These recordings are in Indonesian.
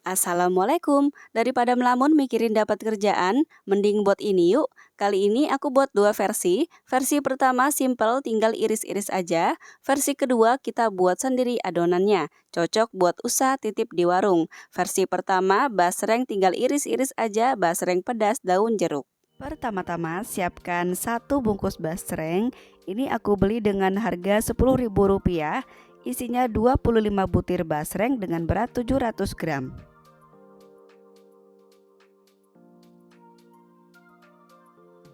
Assalamualaikum. Daripada melamun mikirin dapat kerjaan, mending buat ini yuk. Kali ini aku buat dua versi. Versi pertama simple, tinggal iris-iris aja. Versi kedua kita buat sendiri adonannya. Cocok buat usaha titip di warung. Versi pertama basreng tinggal iris-iris aja, basreng pedas daun jeruk. Pertama-tama siapkan satu bungkus basreng. Ini aku beli dengan harga Rp10.000. Isinya 25 butir basreng dengan berat 700 gram.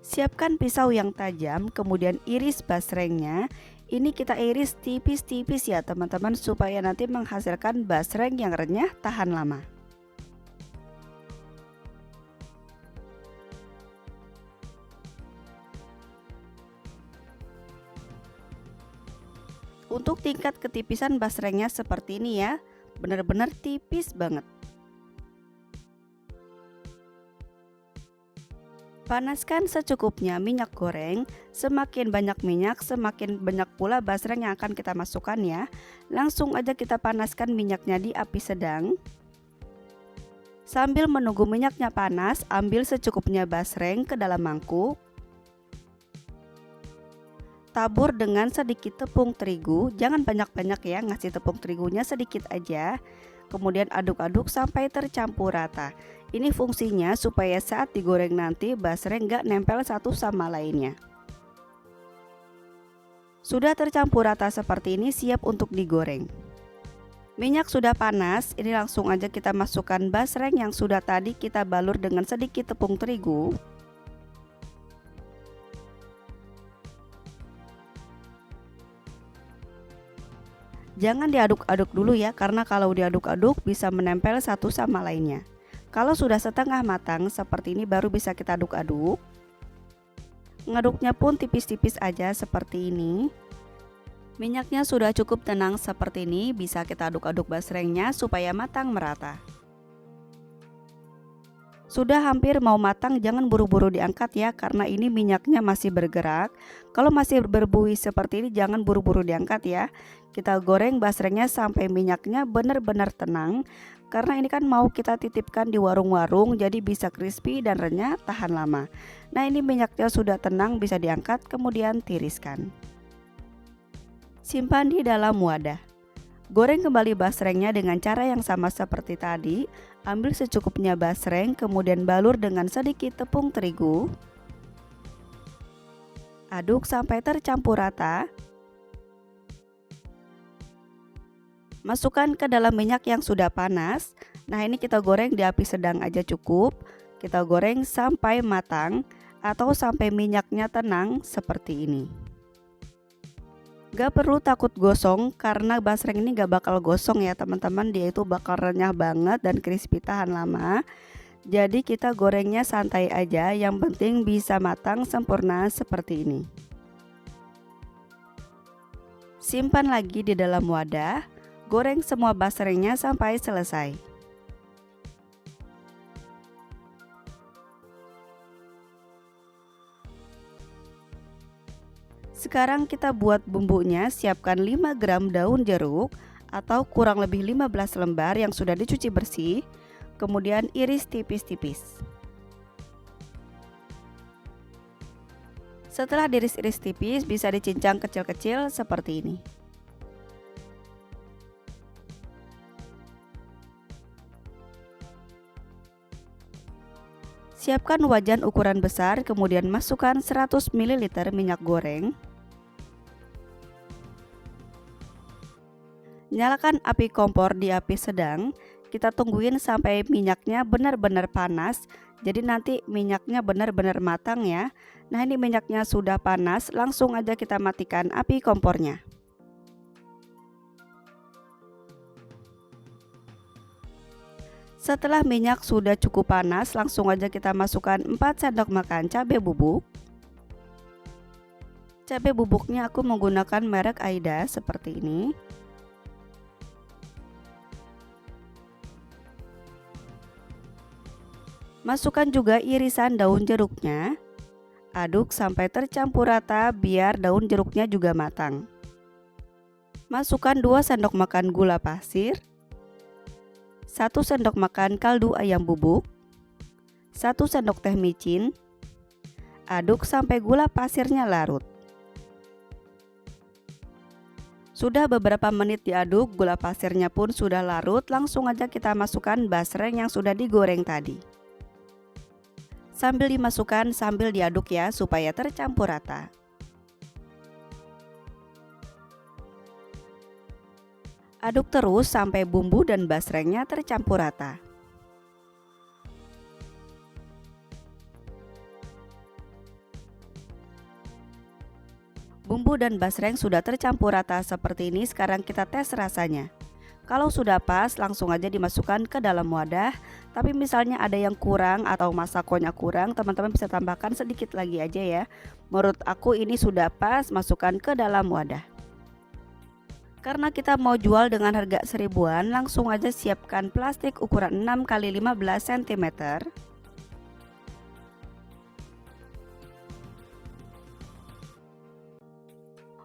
Siapkan pisau yang tajam, kemudian iris basrengnya. Ini kita iris tipis-tipis ya teman-teman, supaya nanti menghasilkan basreng yang renyah tahan lama. Untuk tingkat ketipisan basrengnya seperti ini ya, benar-benar tipis banget. Panaskan secukupnya minyak goreng. Semakin banyak minyak, semakin banyak pula basreng yang akan kita masukkan ya. Langsung aja kita panaskan minyaknya di api sedang. Sambil menunggu minyaknya panas, ambil secukupnya basreng ke dalam mangkuk. Tabur dengan sedikit tepung terigu, jangan banyak-banyak ya, ngasih tepung terigunya sedikit aja. Kemudian aduk-aduk sampai tercampur rata. Ini fungsinya supaya saat digoreng nanti basreng nggak nempel satu sama lainnya. Sudah tercampur rata seperti ini, siap untuk digoreng. Minyak sudah panas, ini langsung aja kita masukkan basreng yang sudah tadi kita balur dengan sedikit tepung terigu. Jangan diaduk-aduk dulu ya, karena kalau diaduk-aduk bisa menempel satu sama lainnya. Kalau sudah setengah matang seperti ini baru bisa kita aduk-aduk. Ngaduknya pun tipis-tipis aja seperti ini. Minyaknya sudah cukup tenang seperti ini, bisa kita aduk-aduk basrengnya supaya matang merata. Sudah hampir mau matang, jangan buru-buru diangkat ya, karena ini minyaknya masih bergerak. Kalau masih berbuih seperti ini jangan buru-buru diangkat ya. Kita goreng basrengnya sampai minyaknya benar-benar tenang, karena ini kan mau kita titipkan di warung-warung, jadi bisa crispy dan renyah tahan lama. Nah, ini minyaknya sudah tenang, bisa diangkat kemudian tiriskan. Simpan di dalam wadah. Goreng kembali basrengnya dengan cara yang sama seperti tadi. Ambil secukupnya basreng, kemudian balur dengan sedikit tepung terigu. Aduk sampai tercampur rata. Masukkan ke dalam minyak yang sudah panas. Nah, ini kita goreng di api sedang aja cukup. Kita goreng sampai matang atau sampai minyaknya tenang seperti ini. Gak perlu takut gosong, karena basreng ini gak bakal gosong ya teman-teman. Dia itu bakal renyah banget dan crispy tahan lama. Jadi kita gorengnya santai aja, yang penting bisa matang sempurna seperti ini. Simpan lagi di dalam wadah. Goreng semua basrengnya sampai selesai. Sekarang kita buat bumbunya. Siapkan 5 gram daun jeruk atau kurang lebih 15 lembar yang sudah dicuci bersih. Kemudian iris tipis-tipis. Setelah diiris-iris tipis, bisa dicincang kecil-kecil seperti ini. Siapkan wajan ukuran besar, kemudian masukkan 100 ml minyak goreng. Nyalakan api kompor di api sedang. Kita tungguin sampai minyaknya benar-benar panas. Jadi nanti minyaknya benar-benar matang ya. Nah, ini minyaknya sudah panas, langsung aja kita matikan api kompornya. Setelah minyak sudah cukup panas, langsung aja kita masukkan 4 sendok makan cabai bubuk. Cabai bubuknya aku menggunakan merek Aida seperti ini. Masukkan juga irisan daun jeruknya. Aduk sampai tercampur rata biar daun jeruknya juga matang. Masukkan 2 sendok makan gula pasir. 1 sendok makan kaldu ayam bubuk, 1 sendok teh micin. Aduk sampai gula pasirnya larut. Sudah beberapa menit diaduk, gula pasirnya pun sudah larut, langsung aja kita masukkan basreng yang sudah digoreng tadi. Sambil dimasukkan, sambil diaduk ya, supaya tercampur rata. Aduk terus sampai bumbu dan basrengnya tercampur rata. Bumbu dan basreng sudah tercampur rata seperti ini, sekarang kita tes rasanya. Kalau sudah pas, langsung aja dimasukkan ke dalam wadah. Tapi misalnya ada yang kurang atau masakonya kurang, teman-teman bisa tambahkan sedikit lagi aja ya. Menurut aku ini sudah pas, masukkan ke dalam wadah. Karena kita mau jual dengan harga 1000-an, langsung aja siapkan plastik ukuran 6 x 15 cm.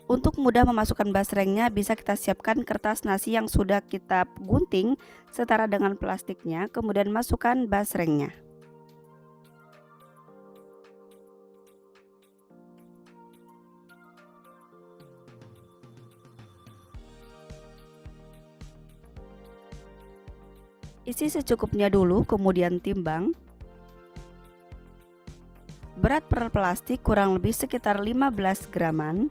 Untuk mudah memasukkan basrengnya, bisa kita siapkan kertas nasi yang sudah kita gunting setara dengan plastiknya, kemudian masukkan basrengnya. Isi secukupnya dulu, kemudian timbang. Berat per plastik kurang lebih sekitar 15 graman.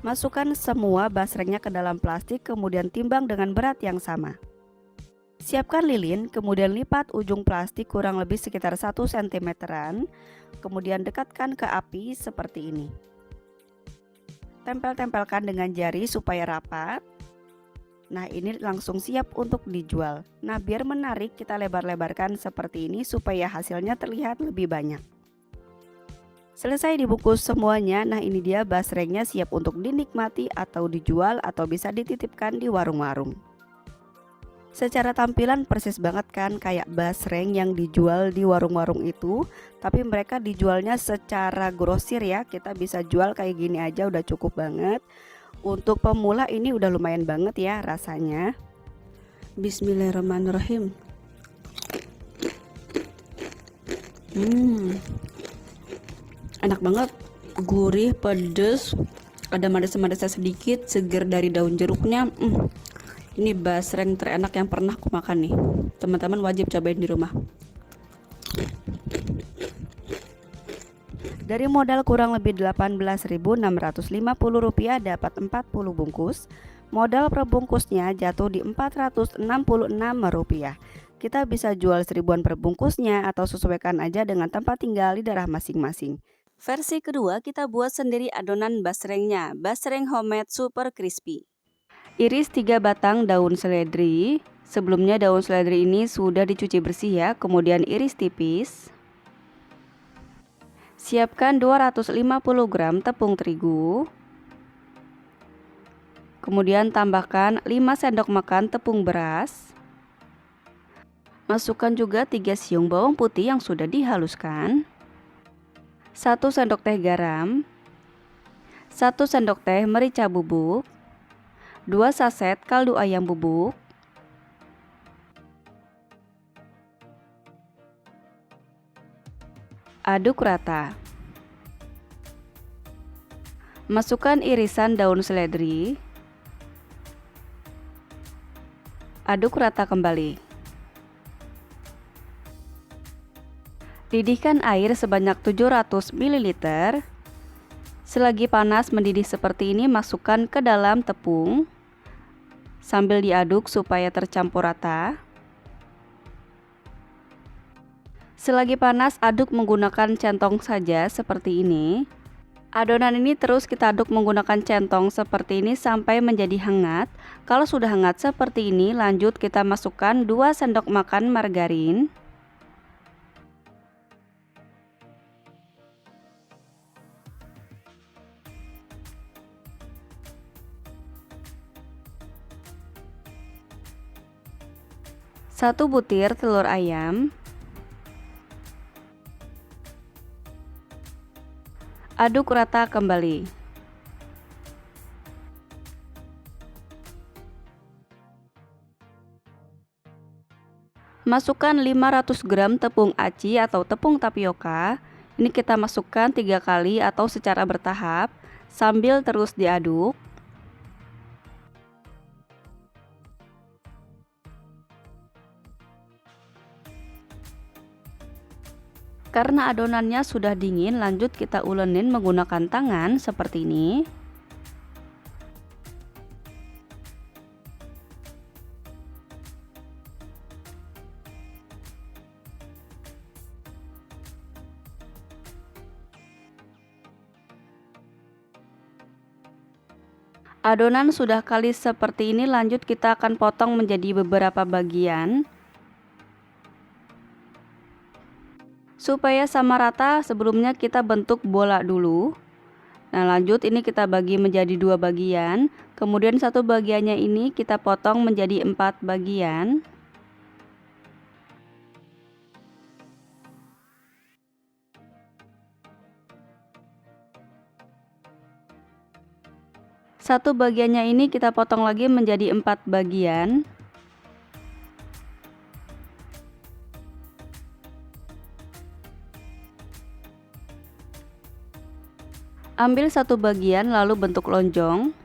Masukkan semua basrengnya ke dalam plastik, kemudian timbang dengan berat yang sama. Siapkan lilin, kemudian lipat ujung plastik kurang lebih sekitar 1 cm-an, kemudian dekatkan ke api seperti ini. Tempel-tempelkan dengan jari supaya rapat. Nah, ini langsung siap untuk dijual. Nah, biar menarik kita lebar-lebarkan seperti ini supaya hasilnya terlihat lebih banyak. Selesai dibungkus semuanya. Nah, ini dia basrengnya siap untuk dinikmati atau dijual atau bisa dititipkan di warung-warung. Secara tampilan persis banget kan kayak basreng yang dijual di warung-warung itu, tapi mereka dijualnya secara grosir ya. Kita bisa jual kayak gini aja udah cukup banget. Untuk pemula ini udah lumayan banget ya rasanya. Bismillahirrahmanirrahim. Enak banget, gurih, pedes, ada manis-manisnya sedikit, seger dari daun jeruknya. Ini basreng terenak yang pernah aku makan nih. Teman-teman wajib cobain di rumah. Dari modal kurang lebih Rp18.650 dapat 40 bungkus. Modal per bungkusnya jatuh di Rp466. Kita bisa jual 1000-an per bungkusnya atau sesuaikan aja dengan tempat tinggal di daerah masing-masing. Versi kedua kita buat sendiri adonan basrengnya, basreng homemade super crispy. Iris 3 batang daun seledri. Sebelumnya daun seledri ini sudah dicuci bersih ya, kemudian iris tipis. Siapkan 250 gram tepung terigu. Kemudian tambahkan 5 sendok makan tepung beras. Masukkan juga 3 siung bawang putih yang sudah dihaluskan. 1 sendok teh garam. 1 sendok teh merica bubuk. 2 saset kaldu ayam bubuk. Aduk rata. Masukkan irisan daun seledri. Aduk rata kembali. Didihkan air sebanyak 700 ml. Selagi panas mendidih seperti ini, masukkan ke dalam tepung. Sambil diaduk supaya tercampur rata. Selagi panas, aduk menggunakan centong saja seperti ini. Adonan ini terus kita aduk menggunakan centong seperti ini sampai menjadi hangat. Kalau sudah hangat seperti ini, lanjut kita masukkan 2 sendok makan margarin. Satu butir telur ayam. Aduk rata kembali. Masukkan 500 gram tepung aci atau tepung tapioka. Ini kita masukkan 3 kali atau secara bertahap sambil terus diaduk. Karena adonannya sudah dingin, lanjut kita ulenin menggunakan tangan seperti ini. Adonan sudah kalis seperti ini, lanjut kita akan potong menjadi beberapa bagian. Supaya sama rata, sebelumnya kita bentuk bola dulu. Nah, lanjut ini kita bagi menjadi 2 bagian. Kemudian satu bagiannya ini kita potong menjadi 4 bagian. Satu bagiannya ini kita potong lagi menjadi 4 bagian. Ambil satu bagian lalu bentuk lonjong.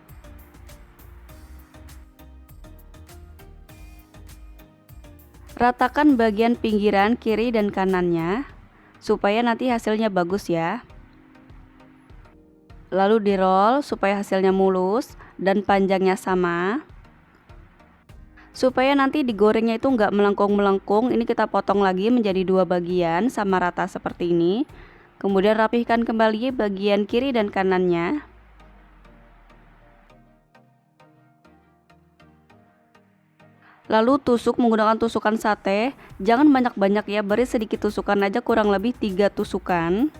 Ratakan bagian pinggiran kiri dan kanannya supaya nanti hasilnya bagus ya. Lalu di roll supaya hasilnya mulus dan panjangnya sama. Supaya nanti digorengnya itu nggak melengkung-melengkung, ini kita potong lagi menjadi 2 bagian sama rata seperti ini. Kemudian rapihkan kembali bagian kiri dan kanannya. Lalu tusuk menggunakan tusukan sate. Jangan banyak-banyak ya, beri sedikit tusukan aja, kurang lebih 3 tusukan.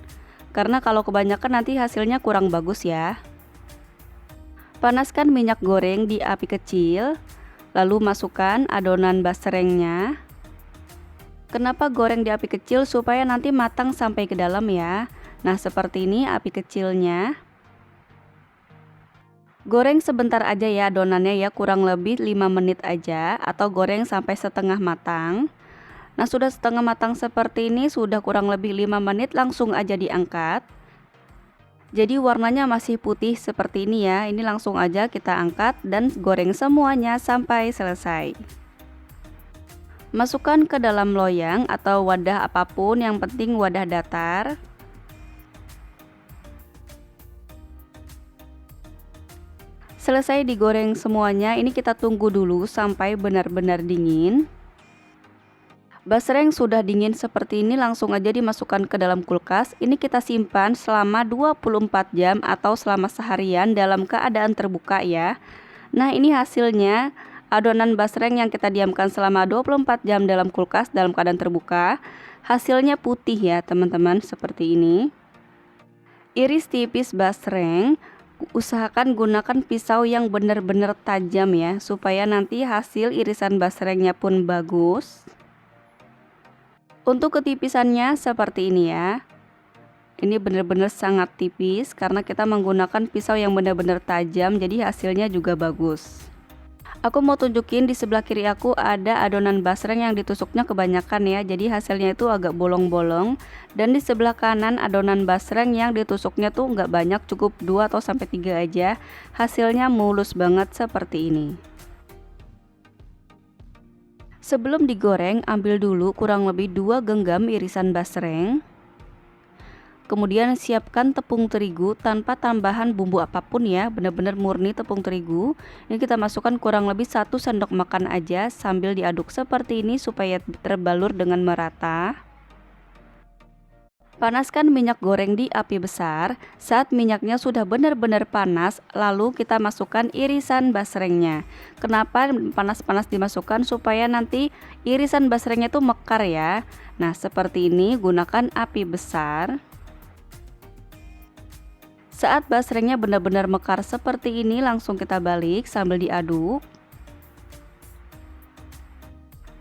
Karena kalau kebanyakan nanti hasilnya kurang bagus ya. Panaskan minyak goreng di api kecil. Lalu masukkan adonan basrengnya. Kenapa goreng di api kecil? Supaya nanti matang sampai ke dalam ya. Nah, seperti ini api kecilnya. Goreng sebentar aja ya adonannya ya, kurang lebih 5 menit aja atau goreng sampai setengah matang. Nah, sudah setengah matang seperti ini, sudah kurang lebih 5 menit, langsung aja diangkat. Jadi warnanya masih putih seperti ini ya. Ini langsung aja kita angkat dan goreng semuanya sampai selesai. Masukkan ke dalam loyang atau wadah apapun, yang penting wadah datar. Selesai digoreng semuanya, ini kita tunggu dulu sampai benar-benar dingin. Basreng sudah dingin seperti ini, langsung aja dimasukkan ke dalam kulkas. Ini kita simpan selama 24 jam atau selama seharian dalam keadaan terbuka ya. Nah, ini hasilnya. Adonan basreng yang kita diamkan selama 24 jam dalam kulkas dalam keadaan terbuka. Hasilnya putih ya teman-teman, seperti ini. Iris tipis basreng. Usahakan gunakan pisau yang benar-benar tajam ya, supaya nanti hasil irisan basrengnya pun bagus. Untuk ketipisannya seperti ini ya. Ini benar-benar sangat tipis karena kita menggunakan pisau yang benar-benar tajam, jadi hasilnya juga bagus. Aku mau tunjukin di sebelah kiri aku ada adonan basreng yang ditusuknya kebanyakan ya, jadi hasilnya itu agak bolong-bolong. Dan di sebelah kanan adonan basreng yang ditusuknya tuh nggak banyak, cukup 2 atau sampai 3 aja. Hasilnya mulus banget seperti ini. Sebelum digoreng, ambil dulu kurang lebih 2 genggam irisan basreng. Kemudian siapkan tepung terigu tanpa tambahan bumbu apapun ya, benar-benar murni tepung terigu. Ini kita masukkan kurang lebih 1 sendok makan aja sambil diaduk seperti ini supaya terbalur dengan merata. Panaskan minyak goreng di api besar. Saat minyaknya sudah benar-benar panas, lalu kita masukkan irisan basrengnya. Kenapa panas-panas dimasukkan? Supaya nanti irisan basrengnya itu mekar ya. Nah, seperti ini, gunakan api besar. Saat basrengnya benar-benar mekar seperti ini, langsung kita balik sambil diaduk.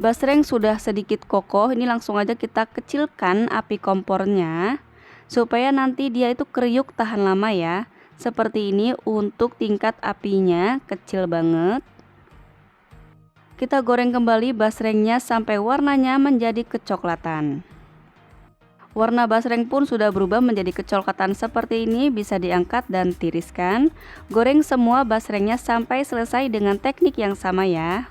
Basreng sudah sedikit kokoh, ini langsung aja kita kecilkan api kompornya supaya nanti dia itu kriuk tahan lama ya. Seperti ini untuk tingkat apinya kecil banget. Kita goreng kembali basrengnya sampai warnanya menjadi kecoklatan. Warna basreng pun sudah berubah menjadi kecoklatan seperti ini, bisa diangkat dan tiriskan. Goreng semua basrengnya sampai selesai dengan teknik yang sama ya.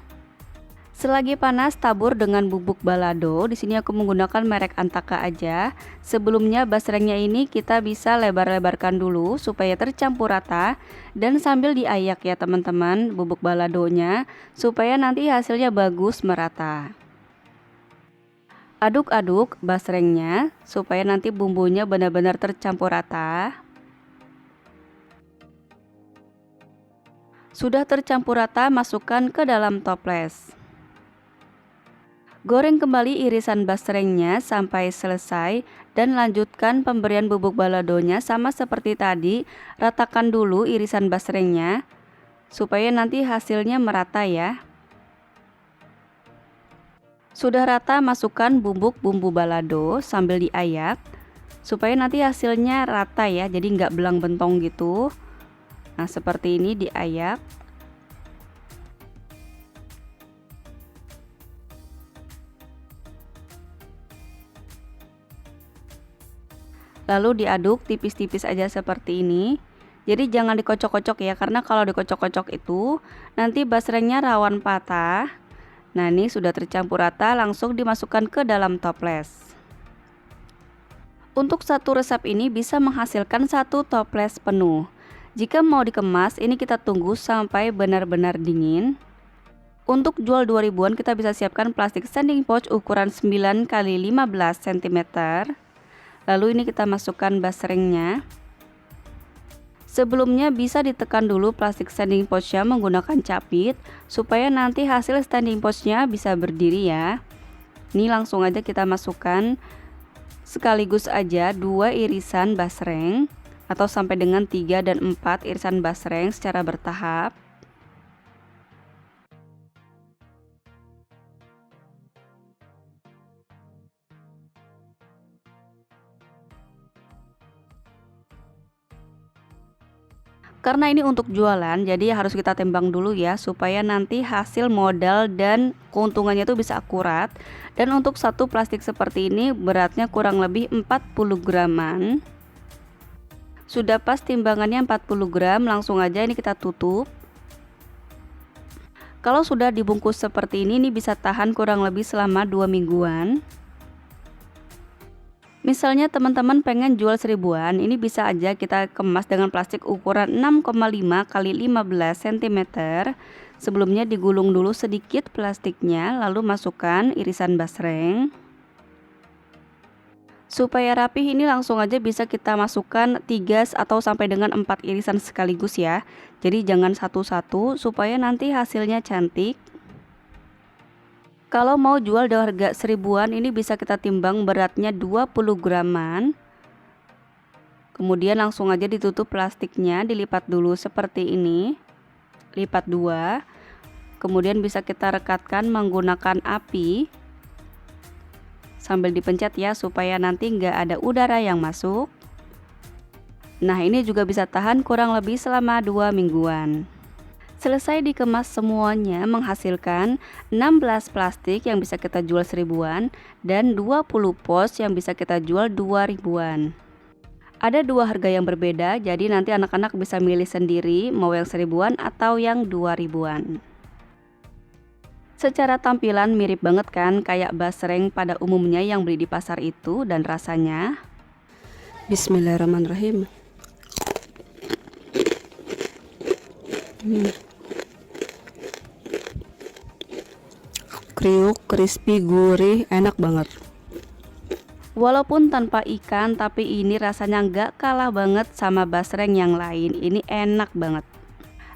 Selagi panas, tabur dengan bubuk balado. Di sini aku menggunakan merek Antaka aja. Sebelumnya basrengnya ini kita bisa lebar-lebarkan dulu supaya tercampur rata dan sambil diayak ya teman-teman bubuk baladonya supaya nanti hasilnya bagus merata. Aduk-aduk basrengnya supaya nanti bumbunya benar-benar tercampur rata. Sudah tercampur rata, masukkan ke dalam toples. Goreng kembali irisan basrengnya sampai selesai dan lanjutkan pemberian bubuk baladonya sama seperti tadi. Ratakan dulu irisan basrengnya supaya nanti hasilnya merata ya. Sudah rata, masukkan bumbu balado sambil diayak supaya nanti hasilnya rata ya, jadi nggak belang bentong gitu. Nah seperti ini diayak. Lalu diaduk tipis-tipis aja seperti ini. Jadi jangan dikocok-kocok ya, karena kalau dikocok-kocok itu nanti basrengnya rawan patah. Nah ini sudah tercampur rata, langsung dimasukkan ke dalam toples. Untuk satu resep ini bisa menghasilkan satu toples penuh. Jika mau dikemas, ini kita tunggu sampai benar-benar dingin. Untuk jual 2000-an kita bisa siapkan plastik sanding pouch ukuran 9 x 15 cm. Lalu ini kita masukkan basrengnya. Sebelumnya bisa ditekan dulu plastik standing pouch-nya menggunakan capit supaya nanti hasil standing pouch-nya bisa berdiri ya. Ini langsung aja kita masukkan sekaligus aja 2 irisan basreng atau sampai dengan 3 dan 4 irisan basreng secara bertahap. Karena ini untuk jualan, jadi harus kita timbang dulu ya supaya nanti hasil modal dan keuntungannya itu bisa akurat. Dan untuk satu plastik seperti ini beratnya kurang lebih 40 graman. Sudah pas timbangannya 40 gram, langsung aja ini kita tutup. Kalau sudah dibungkus seperti ini bisa tahan kurang lebih selama 2 mingguan. Misalnya teman-teman pengen jual 1000-an, ini bisa aja kita kemas dengan plastik ukuran 6,5 x 15 cm. Sebelumnya digulung dulu sedikit plastiknya, lalu masukkan irisan basreng. Supaya rapih ini langsung aja bisa kita masukkan 3 atau sampai dengan 4 irisan sekaligus ya. Jadi jangan satu-satu supaya nanti hasilnya cantik. Kalau mau jual di harga 1000-an ini bisa kita timbang beratnya 20 graman. Kemudian langsung aja ditutup plastiknya, dilipat dulu seperti ini. Lipat 2. Kemudian bisa kita rekatkan menggunakan api. Sambil dipencet ya supaya nanti nggak ada udara yang masuk. Nah ini juga bisa tahan kurang lebih selama 2 mingguan. Selesai dikemas semuanya menghasilkan 16 plastik yang bisa kita jual 1000-an dan 20 pos yang bisa kita jual 2000-an. Ada 2 harga yang berbeda, jadi nanti anak-anak bisa milih sendiri mau yang 1000-an atau yang 2000-an. Secara tampilan mirip banget kan kayak basreng pada umumnya yang beli di pasar itu, dan rasanya Bismillahirrahmanirrahim. Kriuk, crispy, gurih, enak banget. Walaupun tanpa ikan, tapi ini rasanya nggak kalah banget sama basreng yang lain. Ini enak banget.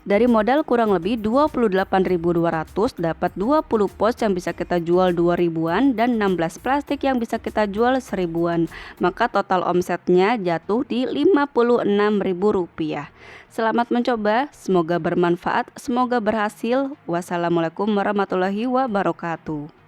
Dari modal kurang lebih 28.200 dapat 20 pos yang bisa kita jual 2000-an dan 16 plastik yang bisa kita jual 1000-an. Maka total omsetnya jatuh di Rp56.000. Selamat mencoba, semoga bermanfaat, semoga berhasil. Wassalamualaikum warahmatullahi wabarakatuh.